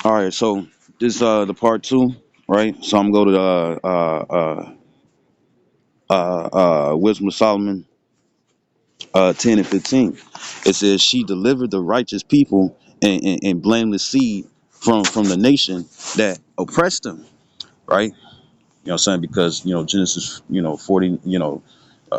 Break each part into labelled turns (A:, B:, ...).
A: All right, so this the part two, right? So I'm gonna go to the Wisdom of Solomon 10 and 15. It says she delivered the righteous people and blameless seed from the nation that oppressed them, right? You know what I'm saying? Because, Genesis, 40,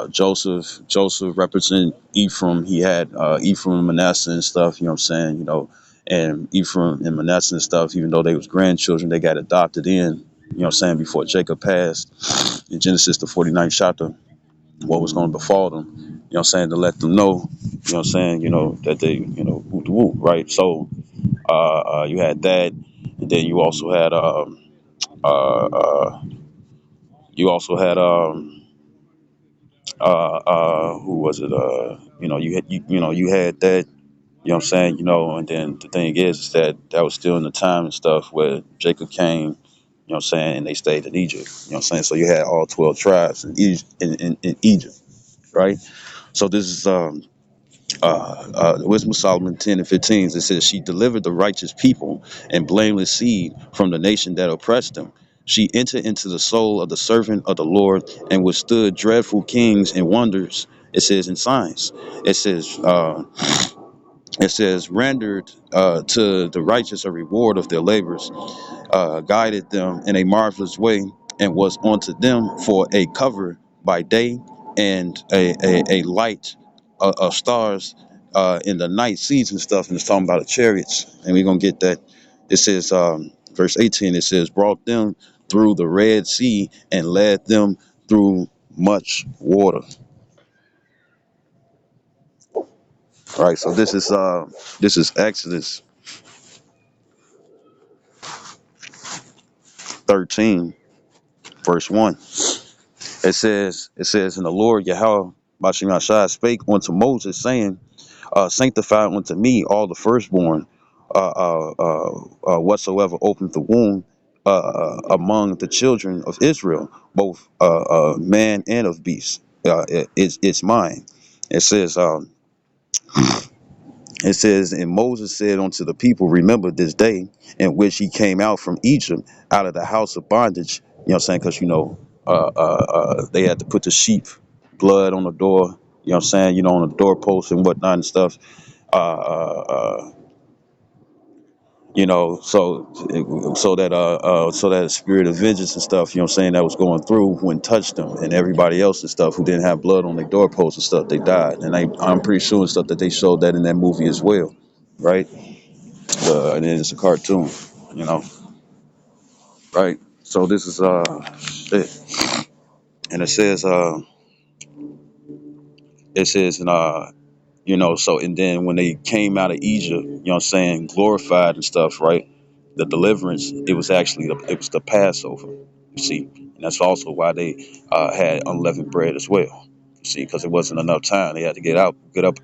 A: Joseph represent Ephraim. He had Ephraim and Manasseh and stuff, you know what I'm saying? And Ephraim and Manasseh and stuff, even though they was grandchildren, they got adopted in, you know what I'm saying, before Jacob passed in Genesis, the 49th chapter, what was going to befall them, you know what I'm saying, to let them know, you know what I'm saying, that they, woo to woo, right? So you had that, and then uh, uh, you also had, who was it? You had that, you know what I'm saying, and then the thing is that that was still in the time and stuff where Jacob came, you know what I'm saying, and they stayed in Egypt, you know what I'm saying? So you had all 12 tribes in Egypt, right? So this is Wisdom of Solomon 10 and 15. It says, she delivered the righteous people and blameless seed from the nation that oppressed them. She entered into the soul of the servant of the Lord and withstood dreadful kings and wonders. It says in signs. It says, rendered to the righteous a reward of their labors, guided them in a marvelous way, and was unto them for a cover by day and a light of stars in the night season stuff. And it's talking about the chariots, and we're gonna get that. It says, verse 18. It says, brought them through the Red Sea and led them through much water. All right, so this is Exodus 13, verse 1. It says, and the Lord Yahweh Bashimashai spake unto Moses, saying, sanctify unto me all the firstborn, whatsoever openeth the womb among the children of Israel, both man and of beast. It's mine. It says, and Moses said unto the people, remember this day in which he came out from Egypt, out of the house of bondage. You know what I'm saying? Because, they had to put the sheep blood on the door, you know what I'm saying, on the doorpost and whatnot and stuff. Uh, uh, uh, so that a spirit of vengeance and stuff, you know what I'm saying, that was going through wouldn't touch them, and everybody else and stuff who didn't have blood on their doorposts and stuff, they died. And I'm pretty sure and stuff that they showed that in that movie as well, right? And then it's a cartoon, you know, right? So this is shit. And it says and so, and then when they came out of Egypt, you know what I'm saying, glorified and stuff, right? The deliverance, it was the Passover, you see. And that's also why they had unleavened bread as well. You see, because it wasn't enough time. They had to get up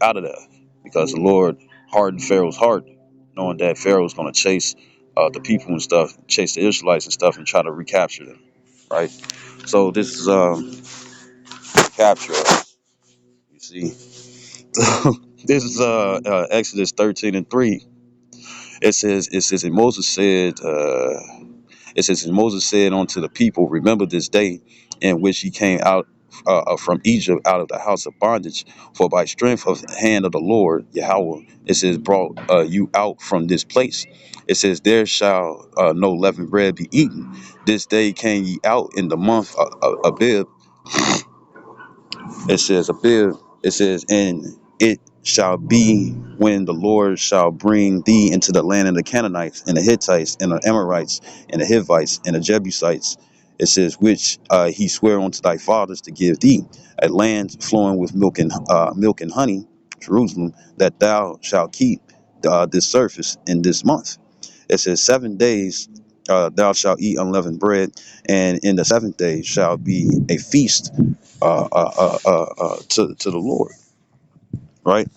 A: out of there, because the Lord hardened Pharaoh's heart, knowing that Pharaoh was going to chase the people and stuff, chase the Israelites and stuff, and try to recapture them, right? So this is capture us, you see. This is Exodus 13 and 3. It says, and Moses said, and Moses said unto the people, remember this day in which he came out from Egypt, out of the house of bondage. For by strength of the hand of the Lord Yahweh, it says, brought you out from this place. It says, there shall no leavened bread be eaten. This day came ye out in the month of Abib. It says, Abib. It says, and it shall be when the Lord shall bring thee into the land of the Canaanites and the Hittites and the Amorites and the Hivites and the Jebusites. It says, which he sware unto thy fathers to give thee, a land flowing with milk and honey, Jerusalem, that thou shalt keep this surface in this month. It says 7 days thou shalt eat unleavened bread, and in the seventh day shall be a feast to the Lord, right?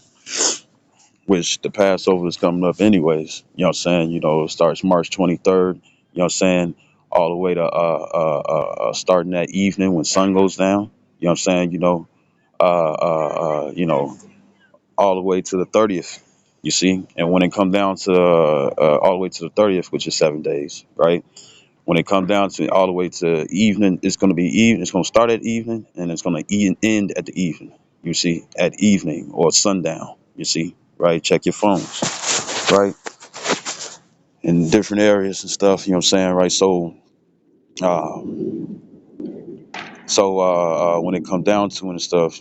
A: Which the Passover is coming up anyways. You know what I'm saying? It starts March 23rd. You know what I'm saying? All the way to starting that evening when sun goes down. You know what I'm saying? All the way to the 30th. You see, and when it come down to all the way to the 30th, which is 7 days, right? When it comes down to all the way to evening, it's going to be even. It's going to start at evening, and it's going to end at the evening. You see, at evening or sundown. You see, right? Check your phones, right? In different areas and stuff. You know what I'm saying, right? Uh, when it comes down to it and stuff,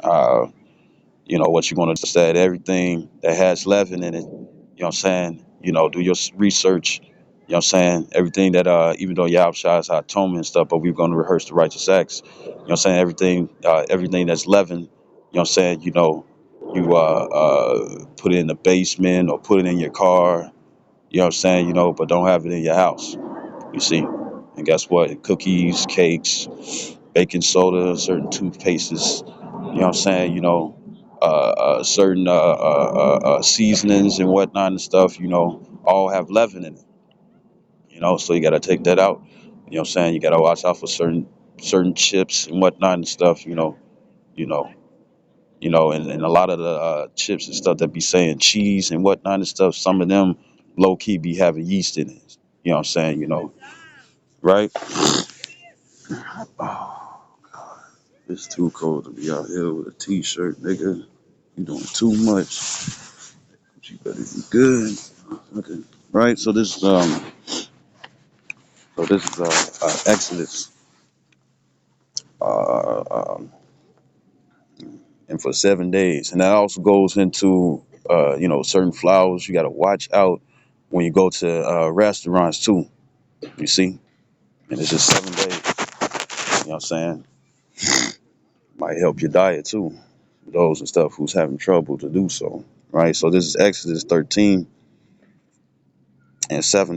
A: uh, what you're going to decide, everything that has leaven in it, what I'm saying, do your research, what I'm saying, everything that, even though Yahweh is our atonement and stuff, but we're going to rehearse the righteous acts, what I'm saying, everything that's leaven, what I'm saying, you put it in the basement or put it in your car, what I'm saying, but don't have it in your house, you see. And guess what? Cookies, cakes, baking soda, certain toothpastes, what I'm saying, certain seasonings and whatnot and stuff, all have leaven in it, so you got to take that out. What I'm saying? You got to watch out for certain chips and whatnot and stuff, you know, and a lot of the chips and stuff that be saying cheese and whatnot and stuff, some of them low key be having yeast in it. You know what I'm saying? Right? Oh, it's too cold to be out here with a t-shirt, nigga. You doing too much. But you better be good. Okay. Right. So this is Exodus, uh, um, and for 7 days, and that also goes into certain flowers. You got to watch out when you go to restaurants too. You see, and it's just 7 days. You know what I'm saying? Might help your diet too. Those and stuff who's having trouble to do so. Right. So this is Exodus 13:7. It says,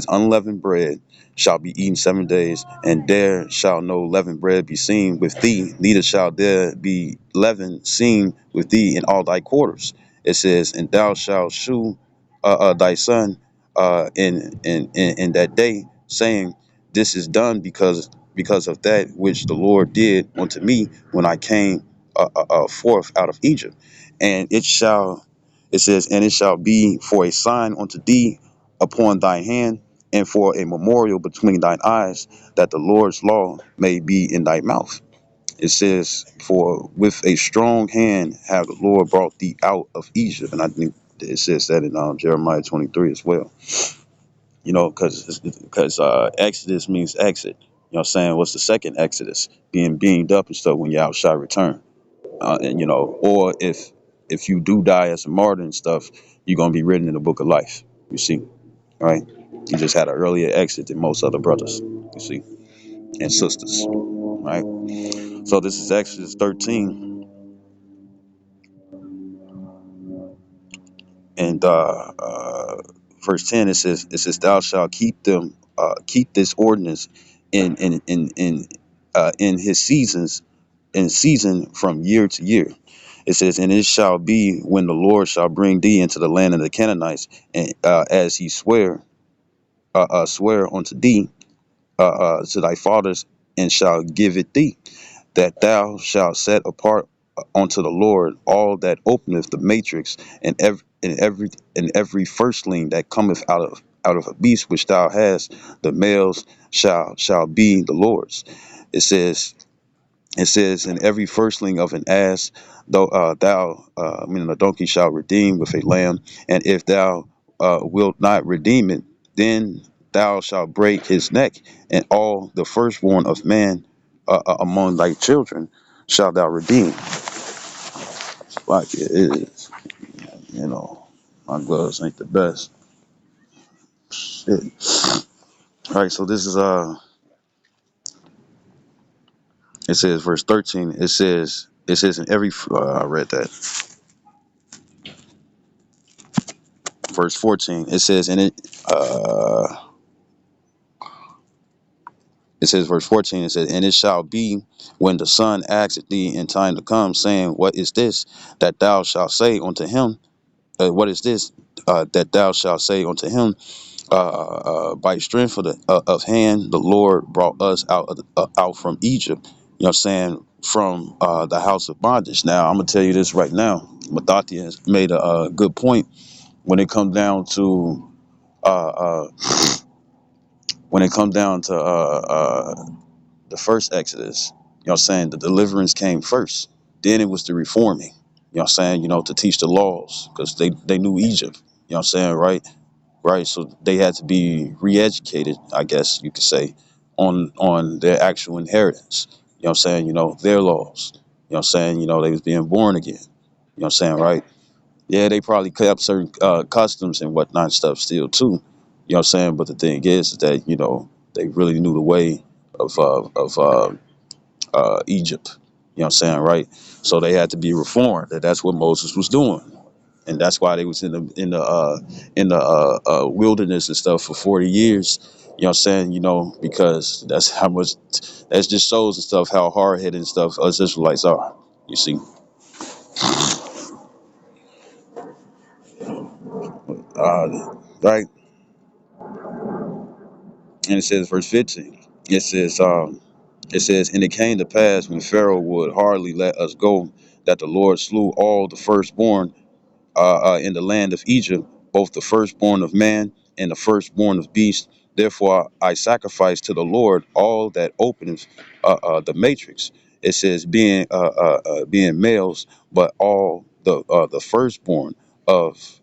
A: unleavened bread shall be eaten 7 days, and there shall no leavened bread be seen with thee, neither shall there be leaven seen with thee in all thy quarters. It says, and thou shalt shew thy son in that day, saying, this is done because of that which the Lord did unto me when I came forth out of Egypt. And it says, and it shall be for a sign unto thee upon thy hand, and for a memorial between thine eyes, that the Lord's law may be in thy mouth. It says, for with a strong hand have the Lord brought thee out of Egypt. And I think it says that in Jeremiah 23 as well. Because Exodus means exit. You know what I'm saying? What's the second Exodus? Being beamed up and stuff when Yahweh shall return. And or if you do die as a martyr and stuff, you're gonna be written in the book of life. You see, right? You just had an earlier exit than most other brothers. You see, and sisters, right? So this is Exodus 13 and verse 10. It says thou shalt keep this ordinance in his seasons, in season from year to year. It says, and it shall be when the Lord shall bring thee into the land of the Canaanites, and as he swear unto thee, to thy fathers, and shall give it thee, that thou shalt set apart unto the Lord all that openeth the matrix, and every firstling that cometh out of a beast which thou hast, the males shall be the Lord's. It says, and every firstling of an ass, though meaning a donkey, shall redeem with a lamb. And if thou wilt not redeem it, then thou shalt break his neck. And all the firstborn of man among thy children shalt thou redeem. Like it is, my gloves ain't the best. Shit. All right, so this is it says verse 13. It says in every I read that. Verse 14, it says, verse 14, it says, and it shall be when the son asketh thee in time to come, saying, what is this that thou shalt say unto him? What is this that thou shalt say unto him? By strength of hand, the Lord brought us out from Egypt. You know what I'm saying? from the house of bondage. Now, I'm gonna tell you this right now. Mathatia has made a good point when it comes down to uh, uh, the first Exodus. You know what I'm saying? The deliverance came first. Then it was the reforming. You know what I'm saying? To teach the laws because they knew Egypt. You know what I'm saying? Right? Right. So they had to be re-educated, I guess you could say, on their actual inheritance. You know what I'm saying? Their laws. You know what I'm saying? They was being born again. You know what I'm saying? Right? Yeah, they probably kept certain customs and whatnot and stuff still too. You know what I'm saying? But the thing is that, they really knew the way of Egypt. You know what I'm saying? Right? So they had to be reformed. And that's what Moses was doing. And that's why they was in the wilderness and stuff for 40 years. You know what I'm saying? Because that's how much that just shows and stuff how hard headed and stuff us Israelites are. You see, right? And it says verse 15. It says, and it came to pass when Pharaoh would hardly let us go, that the Lord slew all the firstborn in the land of Egypt, both the firstborn of man and the firstborn of beast. Therefore I sacrifice to the Lord all that openeth the matrix. It says being males, but all the firstborn of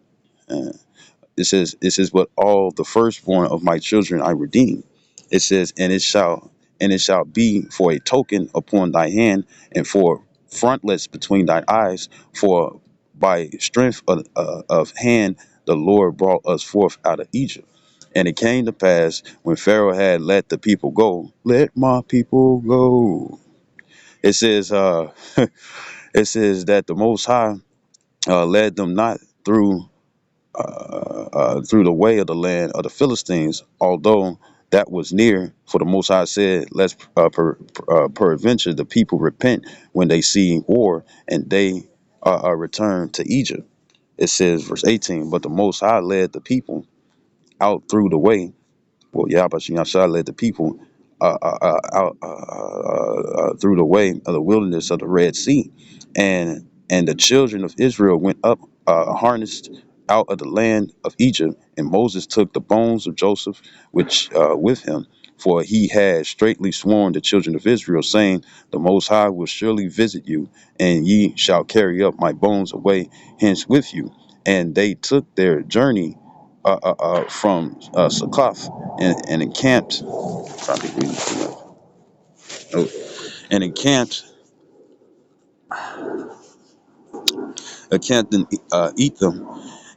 A: it says, but all the firstborn of my children I redeem. It says, and it shall be for a token upon thy hand, and for frontlets between thy eyes, for by strength of hand the Lord brought us forth out of Egypt. And it came to pass when Pharaoh had let the people go, let my people go. It says, it says that the Most High led them not through the way of the land of the Philistines, although that was near. For the Most High said, "Lest peradventure the people repent when they see war, and they return to Egypt." It says, verse 18, but the Most High led the people out through the way. Well, Yahweh Shah led the people out through the way of the wilderness of the Red Sea, and the children of Israel went up harnessed out of the land of Egypt, and Moses took the bones of Joseph, which with him, for he had straitly sworn the children of Israel, saying, "The Most High will surely visit you, and ye shall carry up my bones away hence with you." And they took their journey from Succoth and encamped. Trying to read it. Oh, and encamped in Etham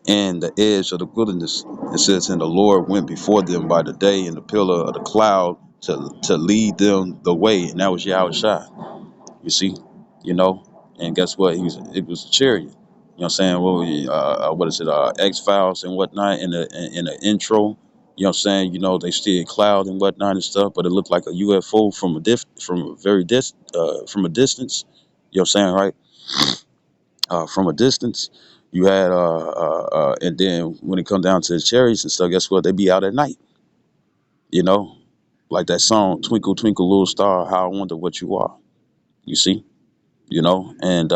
A: and the edge of the wilderness. It says, and the Lord went before them by the day in the pillar of the cloud to lead them the way, and that was Yahweh Shai. You see, and guess what? It was a chariot. You know what I'm saying? What is it? X Files and whatnot in the intro. You know what I'm saying? They see a cloud and whatnot and stuff, but it looked like a UFO from a distance. You know what I'm saying, right? From a distance, you had and then when it come down to the chariots and stuff, guess what? They be out at night. You know, like that song, "Twinkle Twinkle Little Star, How I Wonder What You Are." You see, and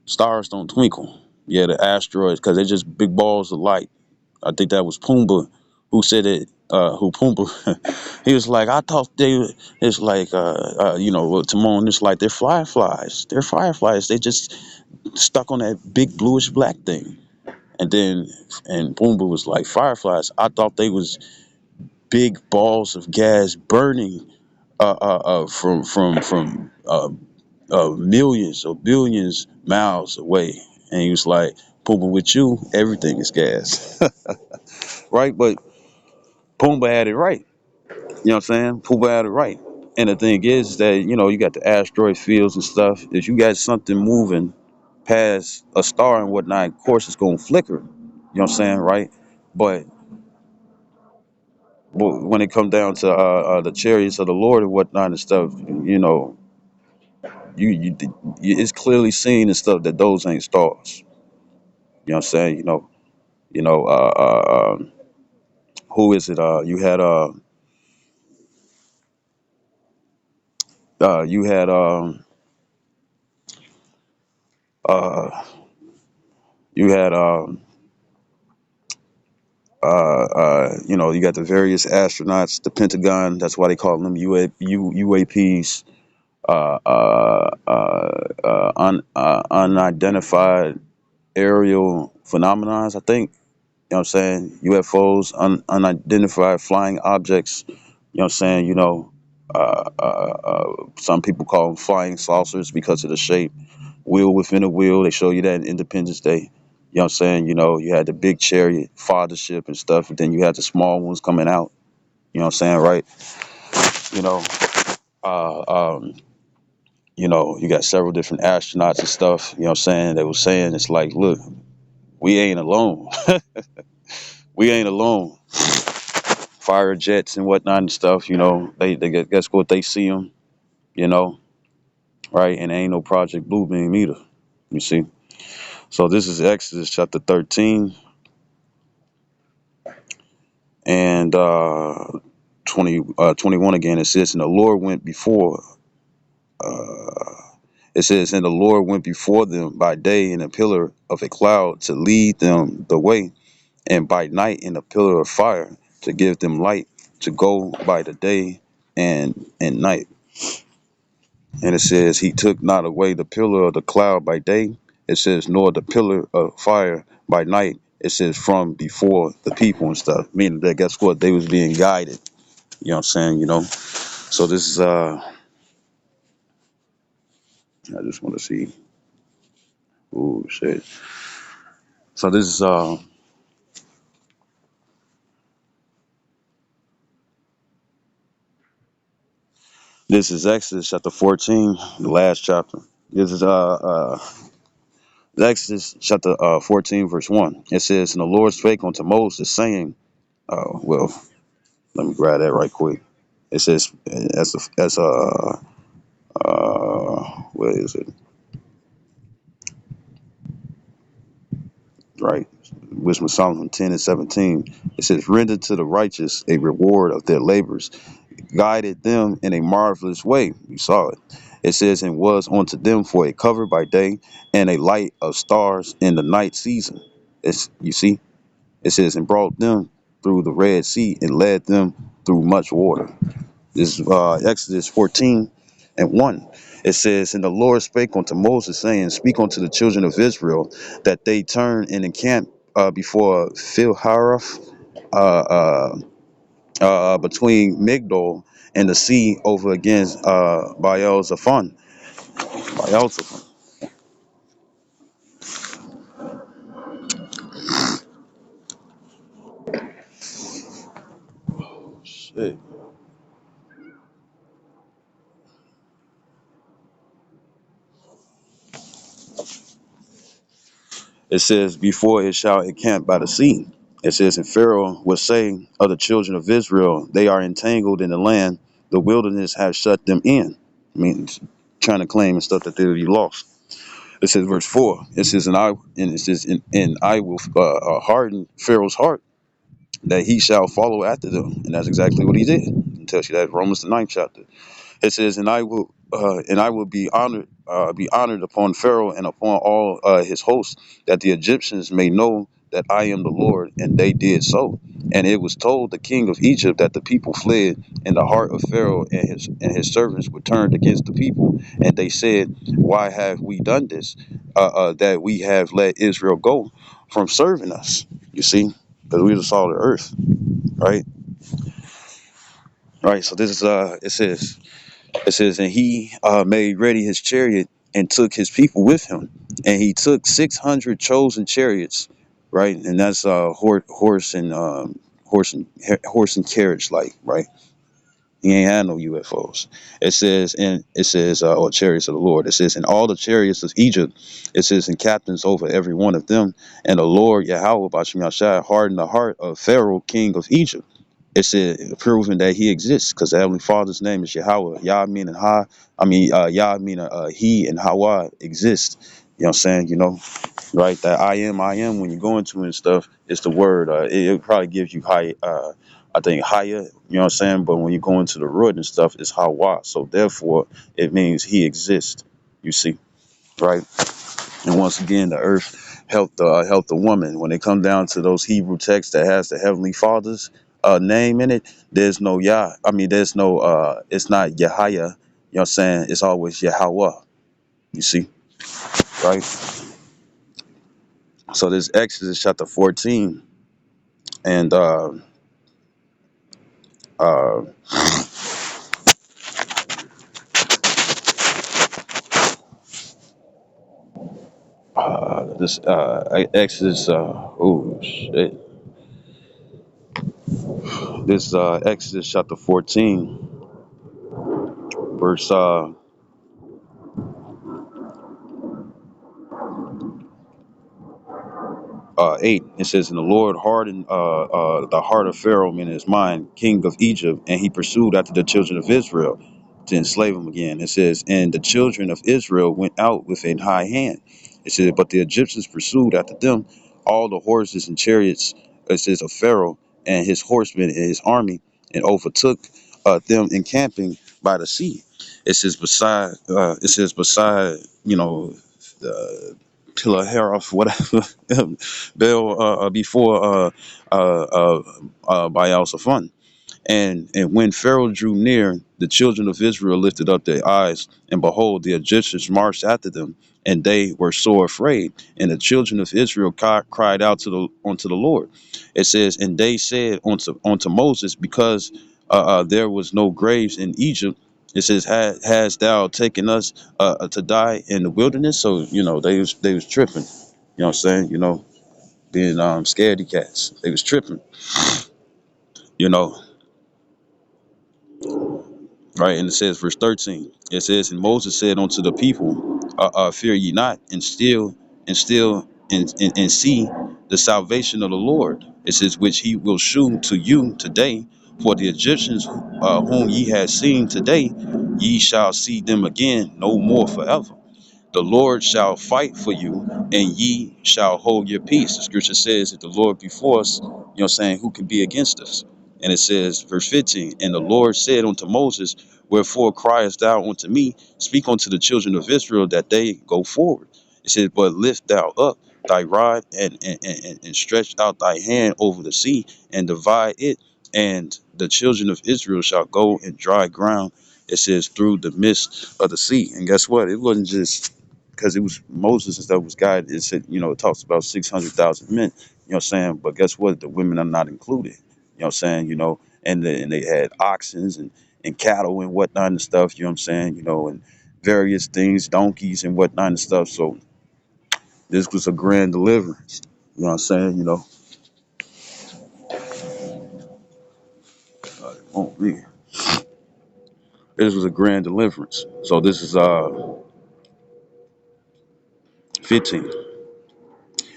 A: stars don't twinkle. Yeah, the asteroids, because they're just big balls of light. I think that was Pumbaa who said it. Who Pumbaa? He was like, I thought it's like, well, Timon, it's like they're fireflies. They're fireflies. They just stuck on that big bluish black thing. And Pumbaa was like, fireflies. I thought they was big balls of gas burning from millions or billions miles away. And he was like, Pumbaa, with you, everything is gas. Right? But Pumbaa had it right. You know what I'm saying? Pumbaa had it right. And the thing is that, you got the asteroid fields and stuff. If you got something moving past a star and whatnot, of course it's going to flicker. You know what I'm saying? Right? But when it come down to the chariots of the Lord and whatnot and stuff, it's clearly seen and stuff that those ain't stars. You know what I'm saying? You know, who is it? You had Uh, you had you got the various astronauts, the Pentagon. That's why they call them UAPs. Unidentified aerial phenomenons, I think. You know what I'm saying? UFOs, unidentified flying objects. You know what I'm saying? Some people call them flying saucers because of the shape. Wheel within a wheel. They show you that in Independence Day. You know what I'm saying? You had the big chariot, fathership and stuff, and then you had the small ones coming out. You know what I'm saying? Right? You know, uh, um, you got several different astronauts and stuff. You know what I'm saying? They were saying it's like, look, we ain't alone. We ain't alone. Fire jets and whatnot and stuff. They guess what, they see them. You know, right? And ain't no Project Bluebeam either. You see. So this is Exodus chapter 13 and 21 again. It says, and the Lord went before. Uh, it says, and the Lord went before them by day in a pillar of a cloud to lead them the way, and by night in a pillar of fire to give them light to go by the day and night. And it says, he took not away the pillar of the cloud by day. It says, nor the pillar of fire by night. It says, from before the people and stuff. Meaning that, guess what? They was being guided. You know what I'm saying? So this is, I just want to see. Oh, shit. So this is, Exodus chapter 14, the last chapter. This is, Exodus chapter 14, verse 1. It says, and the Lord spake unto Moses, saying, well, let me grab that right quick. It says, where is it? Right. Wisdom of Solomon 10 and 17. It says, render to the righteous a reward of their labors, guided them in a marvelous way. You saw it. It says, and was unto them for a cover by day and a light of stars in the night season. You see, it says, and brought them through the Red Sea and led them through much water. This is Exodus 14 and 1. It says, and the Lord spake unto Moses, saying, speak unto the children of Israel that they turn and encamp before Philharoth, between Migdol and the sea over against Baal-zephon. Baal-zephon. Shit. It says, before it shall encamp by the sea. It says, and Pharaoh will say of the children of Israel, they are entangled in the land, the wilderness has shut them in. I mean, trying to claim and stuff that they'll be lost. It says, verse 4. It says, and I will harden Pharaoh's heart, that he shall follow after them. And that's exactly what he did. It tells you that in Romans the 9th chapter. It says, and I will be honored upon Pharaoh and upon all his hosts, that the Egyptians may know that I am the Lord. And they did so. And it was told the king of Egypt that the people fled, and the heart of Pharaoh and his servants were turned against the people. And they said, why have we done this? That we have let Israel go from serving us. You see, because we just saw the earth, right? Right. So this is it says, and he made ready his chariot and took his people with him, and he took 600 chosen chariots, right? And that's horse and carriage, like, right? He ain't had no UFOs. Or chariots of the Lord. It says, and all the chariots of Egypt. It says, and captains over every one of them. And the Lord Yahweh Bashim Yashai hardened the heart of Pharaoh, king of Egypt. It said, proving that he exists, because the Heavenly Father's name is Yahweh. Yah meaning Yah meaning he, and Hawa exist. You know what I'm saying? Right? That I am when you go into it and stuff, it's the word. It probably gives you high, I think higher, you know what I'm saying? But when you go into the root and stuff, it's Hawa. So therefore, it means he exists. You see, right? And once again, the earth helped the woman. When it comes down to those Hebrew texts that has the Heavenly Father's name in it, there's no Yah. I mean, there's no. It's not Yahya. You know what I'm saying? It's always Yahweh. You see, right? So this Exodus chapter 14 and uh, this Exodus. Oh shit! This Exodus chapter 14, verse 8, it says, "And the Lord hardened the heart of Pharaoh in his mind, king of Egypt, and he pursued after the children of Israel to enslave them again." It says, "And the children of Israel went out with a high hand." It says, "But the Egyptians pursued after them all the horses and chariots," it says, "of Pharaoh and his horsemen and his army, and overtook them encamping by the sea." It says, beside, the pillar hair off whatever Baal before Baal Zephon. And when Pharaoh drew near, the children of Israel lifted up their eyes, and behold, the Egyptians marched after them, and they were sore afraid. And the children of Israel cried out unto the Lord. It says, "And they said unto Moses, because there was no graves in Egypt." It says, "Has thou taken us to die in the wilderness?" So they was tripping. You know what I'm saying? Being scaredy cats. They was tripping. You know, right? And it says, verse 13. It says, "And Moses said unto the people, fear ye not, and see the salvation of the Lord." It says, "which he will shew to you today. For the Egyptians whom ye have seen today, ye shall see them again no more forever. The Lord shall fight for you, and ye shall hold your peace." The scripture says, if the Lord be for us, saying, who can be against us? And it says, verse 15, "And the Lord said unto Moses, wherefore criest thou unto me? Speak unto the children of Israel that they go forward." It says, "But lift thou up thy rod and stretch out thy hand over the sea and divide it, and the children of Israel shall go in dry ground." It says, "through the midst of the sea." And guess what? It wasn't just because it was Moses that was guided. It said, it talks about 600,000 men, what I'm saying? But guess what? The women are not included, what I'm saying? And they had oxen and cattle and whatnot and stuff, what I'm saying? And various things, donkeys and whatnot and stuff. So this was a grand deliverance, what I'm saying? Oh, man. This was a grand deliverance. So this is 15.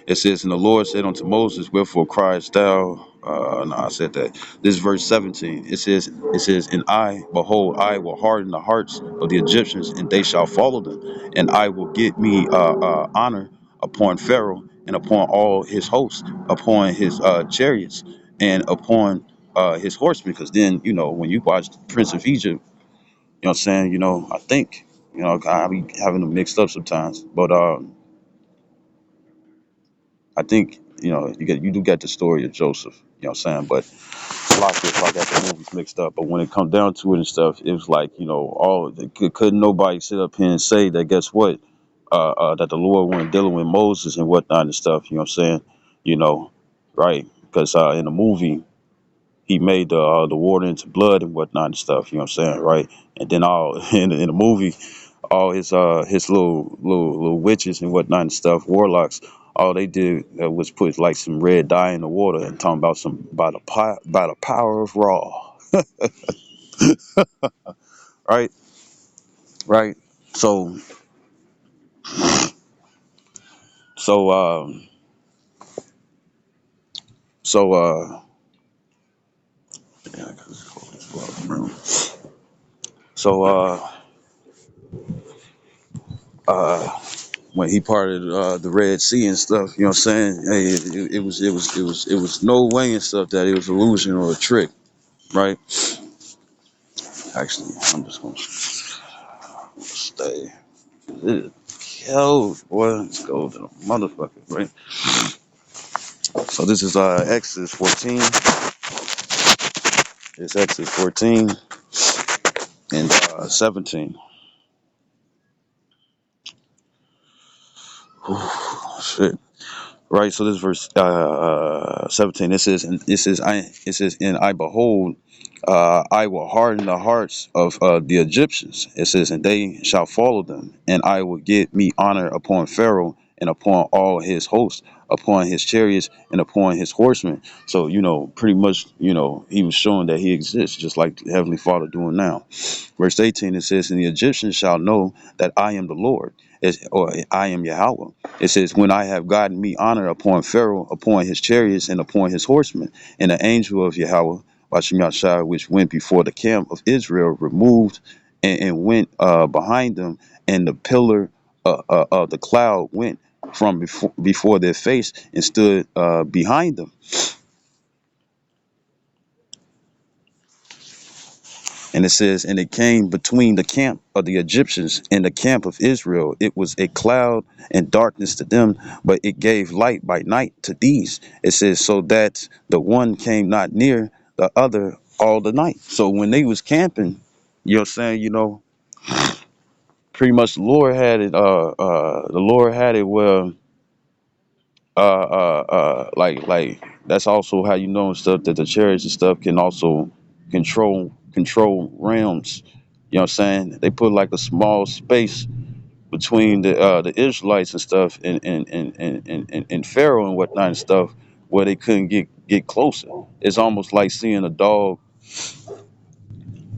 A: It says, "And the Lord said unto Moses, wherefore criest thou?" No, I said that. This is verse 17. It says, "And I, behold, I will harden the hearts of the Egyptians, and they shall follow them. And I will get me honor upon Pharaoh and upon all his hosts, upon his chariots, and upon his horsemen." Because then, when you watch the Prince of Egypt, what I'm saying? I think, I be having them mixed up sometimes. But I think, you do get the story of Joseph, what I'm saying? But a lot of people probably got the movies mixed up. But when it comes down to it and stuff, it was like, couldn't nobody sit up here and say that, guess what? That the Lord wasn't dealing with Moses and whatnot and stuff, you know what I'm saying? You know, right? Because in the movie, he made the water into blood and whatnot and stuff, you know what I'm saying? Right? And then all in the movie, all his little witches and whatnot and stuff, warlocks, all they did was put like some red dye in the water and talking about by the power of Ra. Right? Right? So so so yeah, so uh when he parted the Red Sea and stuff, you know what I'm saying? Hey, it was no way and stuff that it was illusion or a trick, right? Actually, I'm just gonna stay. Yo, boy, let's go to the motherfucker, right? So this is Exodus 14. It's Exodus 14 and 17. Shit. Right, so this verse 17. It says, and I behold, I will harden the hearts of the Egyptians. It says, and they shall follow them, and I will give me honor upon Pharaoh and upon all his hosts, upon his chariots and upon his horsemen. So, pretty much, he was showing that he exists, just like the Heavenly Father doing now. Verse 18, it says, and the Egyptians shall know that I am the Lord, or I am Yahweh. It says, when I have gotten me honor upon Pharaoh, upon his chariots, and upon his horsemen, and the angel of Yahweh, Bashim Yashai, which went before the camp of Israel, removed and went behind them, and the pillar of the cloud went from before their face and stood behind them. And it says, and it came between the camp of the Egyptians and the camp of Israel. It was a cloud and darkness to them, but it gave light by night to these. It says, so that the one came not near the other all the night. So when they was camping, pretty much the Lord had it. The Lord had it where, like that's also how and stuff that the chariots and stuff can also control realms. You know what I'm saying? They put like a small space between the Israelites and stuff and Pharaoh and whatnot and stuff where they couldn't get closer. It's almost like seeing a dog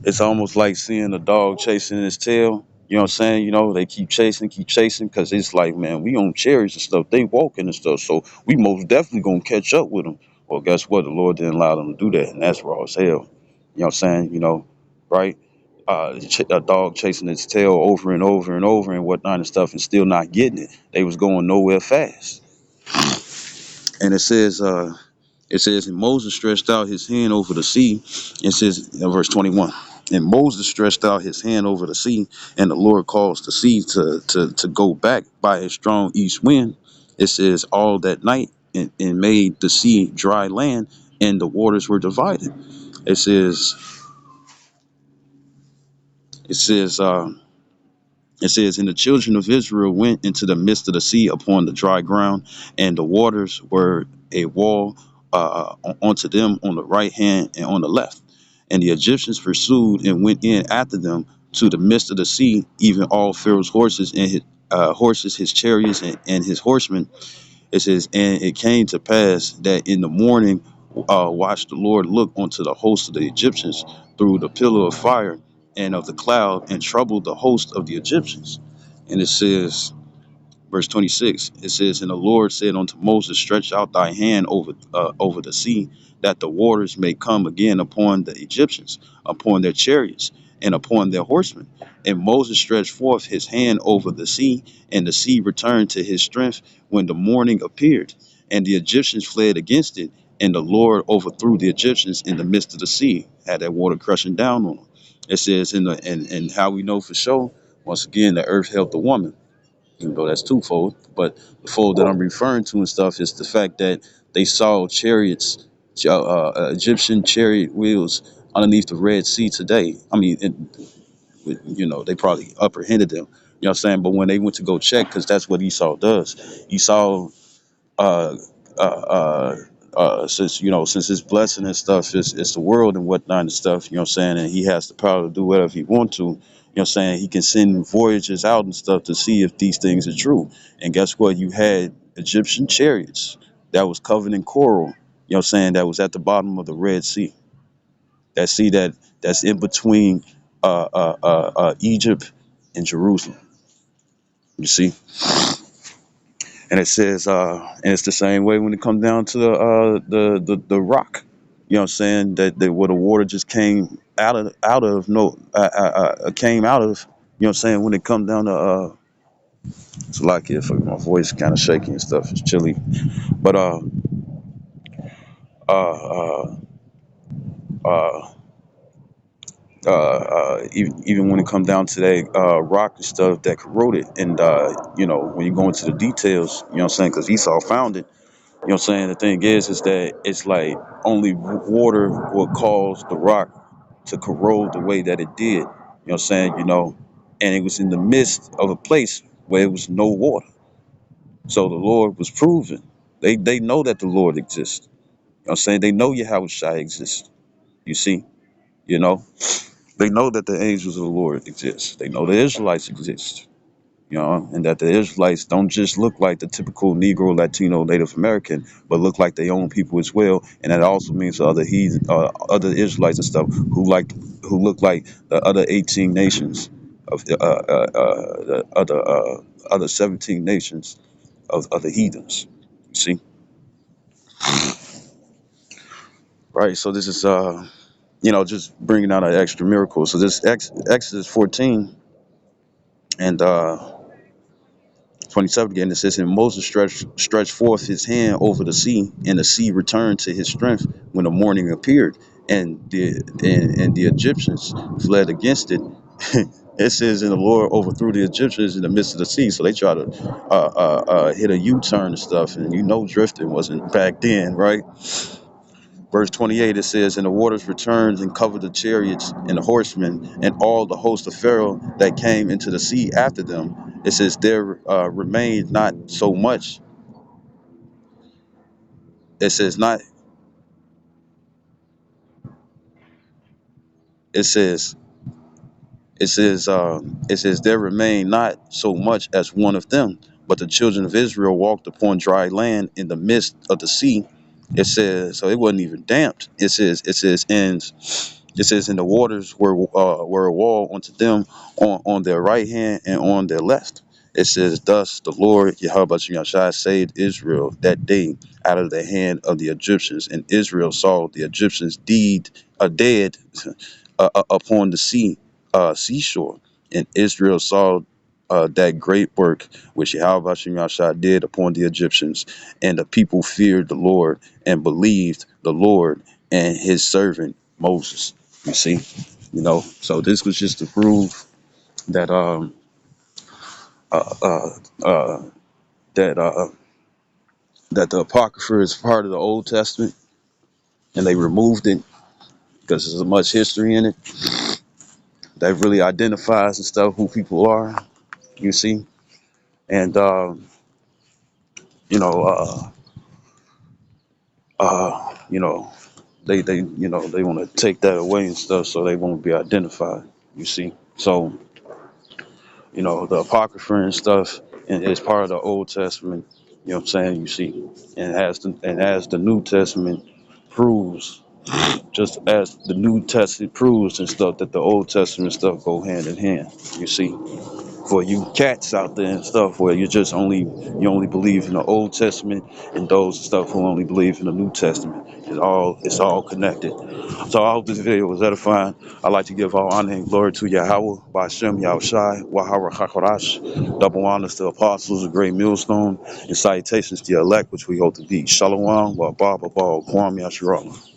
A: It's almost like seeing a dog chasing his tail. You know what I'm saying? They keep chasing, because it's like, man, we on chariots and stuff. They walking and stuff, so we most definitely gonna catch up with them. Well, guess what? The Lord didn't allow them to do that, and that's raw as hell. You know what I'm saying? Right? A dog chasing its tail over and over and over and whatnot and stuff, and still not getting it. They was going nowhere fast. And it says, and Moses stretched out his hand over the sea. It says in verse 21, and Moses stretched out his hand over the sea, and the Lord caused the sea to go back by a strong east wind. It says all that night, and made the sea dry land, and the waters were divided. It says, it says, uh, It says, and the children of Israel went into the midst of the sea upon the dry ground, and the waters were a wall unto them on the right hand and on the left. And the Egyptians pursued and went in after them to the midst of the sea, even all Pharaoh's horses and his chariots and his horsemen. It says, and it came to pass that in the morning watched the Lord look unto the host of the Egyptians through the pillar of fire and of the cloud, and troubled the host of the Egyptians. And it says, verse 26, it says, and the Lord said unto Moses, stretch out thy hand over the sea, that the waters may come again upon the Egyptians, upon their chariots, and upon their horsemen. And Moses stretched forth his hand over the sea, and the sea returned to his strength when the morning appeared. And the Egyptians fled against it, and the Lord overthrew the Egyptians in the midst of the sea, had that water crushing down on them. It says, and how we know for sure, once again, the earth helped the woman, even though that's twofold. But the fold that I'm referring to and stuff is the fact that they saw chariots, Egyptian chariot wheels underneath the Red Sea today. I mean, they probably apprehended them. You know what I'm saying? But when they went to go check, because that's what Esau does. Esau uh, uh, uh, since his blessing and stuff is the world and whatnot and stuff, you know what I'm saying, and he has the power to do whatever he wants to, you know what I'm saying, he can send voyagers out and stuff to see if these things are true. And guess what? You had Egyptian chariots that was covered in coral, you know what I'm saying, that was at the bottom of the Red Sea. That sea that's in between Egypt and Jerusalem. You see? And it says, and it's the same way when it comes down to the rock. You know what I'm saying? That where the water just came out of no came out of. You know what I'm saying? When it comes down to it's like if my voice kind of shaky and stuff, it's chilly. But uh uh uh even when it comes down to that rock and stuff that corroded. And when you go into the details, you know what I'm saying, because Esau found it. You know what I'm saying. The thing is that it's like only water will cause the rock to corrode the way that it did. You know what I'm saying. And it was in the midst of a place where it was no water. So the Lord was proven. They know that the Lord exists. You know what I'm saying. They know Yahweh Shai exists. You see. You know. They know that the angels of the Lord exist. They know the Israelites exist, and that the Israelites don't just look like the typical Negro, Latino, Native American, but look like their own people as well. And that also means other other Israelites and stuff who look like the other 18 nations of the other 17 nations of the heathens. You see, right? So this is just bringing out an extra miracle. So this Exodus 14 and 27 again, it says, and Moses stretched forth his hand over the sea, and the sea returned to his strength when the morning appeared, and the Egyptians fled against it. It says, and the Lord overthrew the Egyptians in the midst of the sea. So they try to hit a U-turn and stuff, and drifting wasn't back then, right? Verse 28, it says, and the waters returned and covered the chariots and the horsemen and all the host of Pharaoh that came into the sea after them. It says, there remained not so much. It says, not, it says, it says, there remained not so much as one of them, but the children of Israel walked upon dry land in the midst of the sea. It says, so it wasn't even damped. And the waters were a wall unto them on their right hand and on their left. It says, thus the Lord Yahweh Shai saved Israel that day out of the hand of the Egyptians, and Israel saw the Egyptians dead upon the seashore, and Israel saw that great work which Yahweh Shai did upon the Egyptians, and the people feared the Lord and believed the Lord and his servant Moses. You see, so this was just to prove that uh, uh, uh, that that the Apocrypha is part of the Old Testament, and they removed it because there's so much history in it that really identifies and stuff who people are. You see, and you know, uh, you know, they want to take that away and stuff, so they won't be identified. You see, so the Apocrypha and stuff, and it's part of the Old Testament. You know what I'm saying? You see, and as the New Testament proves, just as the New Testament proves and stuff, that the Old Testament stuff go hand in hand. You see, for you cats out there and stuff, where you only believe in the Old Testament, and those stuff who only believe in the New Testament. It's all connected. So I hope this video was edifying. I'd like to give all honor and glory to Yahweh, Ba'ashem Yahushai, Wahara Hakorash, double honors to apostles, a great millstone, and salutations to the elect, which we hope to be. Shalom, wa ba ba ba, Kwam Yasharallah.